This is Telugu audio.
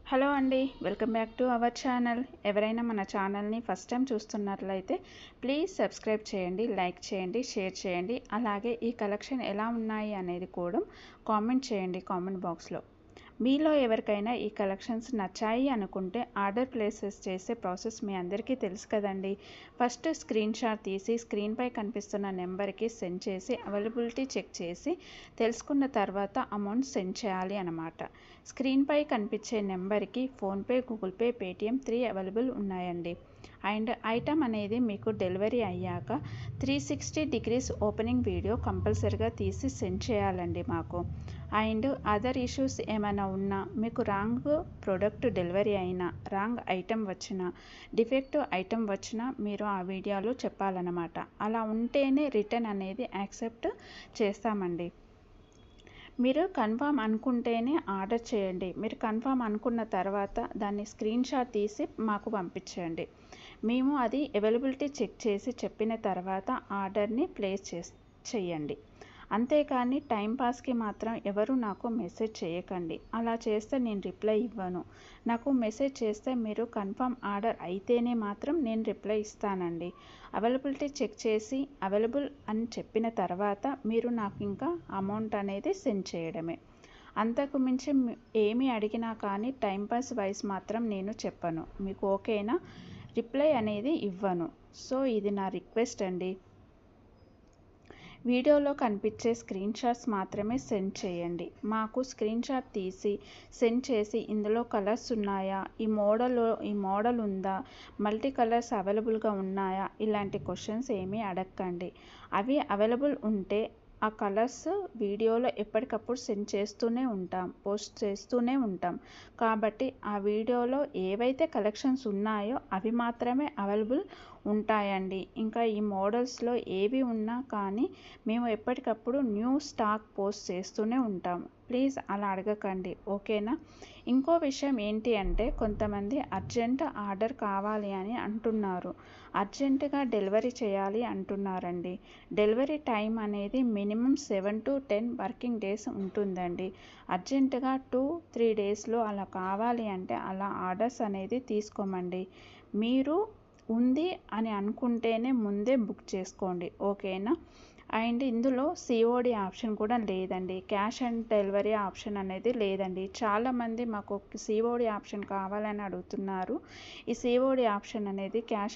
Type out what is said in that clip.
హలో అండి, welcome back to our channel. ఎవరైనా మన ఛానల్ని ఫస్ట్ టైం చూస్తున్నట్లయితే ప్లీజ్ సబ్స్క్రైబ్ చేయండి, లైక్ చేయండి, షేర్ చేయండి. అలాగే ఈ కలెక్షన్ ఎలా ఉన్నాయి అనేది కూడా కామెంట్ చేయండి కామెంట్ బాక్స్లో. మీలో ఎవరికైనా ఈ కలెక్షన్స్ నచ్చాయి అనుకుంటే ఆర్డర్ ప్లేసెస్ చేసే ప్రాసెస్ మీ అందరికీ తెలుసు కదండి. ఫస్ట్ స్క్రీన్ షాట్ తీసి స్క్రీన్పై కనిపిస్తున్న నెంబర్కి సెండ్ చేసి అవైలబిలిటీ చెక్ చేసి తెలుసుకున్న తర్వాత అమౌంట్ సెండ్ చేయాలి అన్నమాట. స్క్రీన్పై కనిపించే నెంబర్కి PhonePe, Google pay, Paytm 3 available ఉన్నాయండి. అండ్ ఐటమ్ అనేది మీకు డెలివరీ అయ్యాక 360 డిగ్రీస్ ఓపెనింగ్ వీడియో కంపల్సరీగా తీసి సెండ్ చేయాలండి మాకు. అండ్ అదర్ ఇష్యూస్ ఏమైనా ఉన్నా, మీకు రాంగ్ ప్రోడక్ట్ డెలివరీ అయినా, రాంగ్ ఐటెం వచ్చినా, డిఫెక్టివ్ ఐటెం వచ్చినా మీరు ఆ వీడియోలో చెప్పాలన్నమాట. అలా ఉంటేనే రిటర్న్ అనేది యాక్సెప్ట్ చేస్తామండి. మీరు కన్ఫామ్ అనుకుంటేనే ఆర్డర్ చేయండి. మీరు కన్ఫామ్ అనుకున్న తర్వాత దాన్ని స్క్రీన్ షాట్ తీసి మాకు పంపించండి. మేము అది అవైలబిలిటీ చెక్ చేసి చెప్పిన తర్వాత ఆర్డర్ని ప్లేస్ చేయండి. అంతేకాని టైంపాస్కి మాత్రం ఎవరు నాకు మెసేజ్ చేయకండి. అలా చేస్తే నేను రిప్లై ఇవ్వను. నాకు మెసేజ్ చేస్తే మీరు కన్ఫర్మ్ ఆర్డర్ అయితేనే మాత్రం నేను రిప్లై ఇస్తానండి. అవైలబిలిటీ చెక్ చేసి అవైలబుల్ అని చెప్పిన తర్వాత మీరు నాకు ఇంకా అమౌంట్ అనేది సెండ్ చేయడమే. అంతకు మించి ఏమి అడిగినా కానీ టైంపాస్ వైస్ మాత్రం నేను చెప్పను. మీకు ఓకేనా? రిప్లై అనేది ఇవ్వను. సో ఇది నా రిక్వెస్ట్ అండి. వీడియోలో కనిపించే స్క్రీన్ షాట్స్ మాత్రమే సెండ్ చేయండి. మాకు స్క్రీన్ షాట్ తీసి సెండ్ చేసి ఇందులో కలర్స్ ఉన్నాయా, ఈ మోడల్ ఉందా, మల్టీ కలర్స్ అవైలబుల్గా ఉన్నాయా, ఇలాంటి క్వశ్చన్స్ ఏమీ అడగకండి. అవి అవైలబుల్ ఉంటే ఆ కలర్స్ వీడియోలో ఎప్పటికప్పుడు సెండ్ చేస్తూనే ఉంటాం, పోస్ట్ చేస్తూనే ఉంటాం. కాబట్టి ఆ వీడియోలో ఏవైతే కలెక్షన్స్ ఉన్నాయో అవి మాత్రమే అవైలబుల్ ఉంటాయండి. ఇంకా ఈ మోడల్స్లో ఏవి ఉన్నా కానీ మేము ఎప్పటికప్పుడు న్యూ స్టాక్ పోస్ట్ చేస్తూనే ఉంటాము. ప్లీజ్ అలా అడగకండి, ఓకేనా? ఇంకో విషయం ఏంటి అంటే, కొంతమంది అర్జెంట్ ఆర్డర్ కావాలి అని అంటున్నారు, అర్జెంటుగా డెలివరీ చేయాలి అంటున్నారండి. డెలివరీ టైం అనేది మినిమం 7 to 10 వర్కింగ్ డేస్ ఉంటుందండి. అర్జెంటుగా 2-3 డేస్లో అలా కావాలి అంటే అలా ఆర్డర్స్ అనేది తీసుకోమండి. మీరు ఉంది అని అనుకుంటేనే ముందే బుక్ చేసుకోండి, ఓకేనా? అండ్ ఇందులో సిఓడి ఆప్షన్ కూడా లేదండి. క్యాష్ ఆన్ డెలివరీ ఆప్షన్ అనేది లేదండి. చాలామంది మాకు సిఓడి ఆప్షన్ కావాలని అడుగుతున్నారు. ఈ సిఓడి ఆప్షన్ అనేది క్యాష్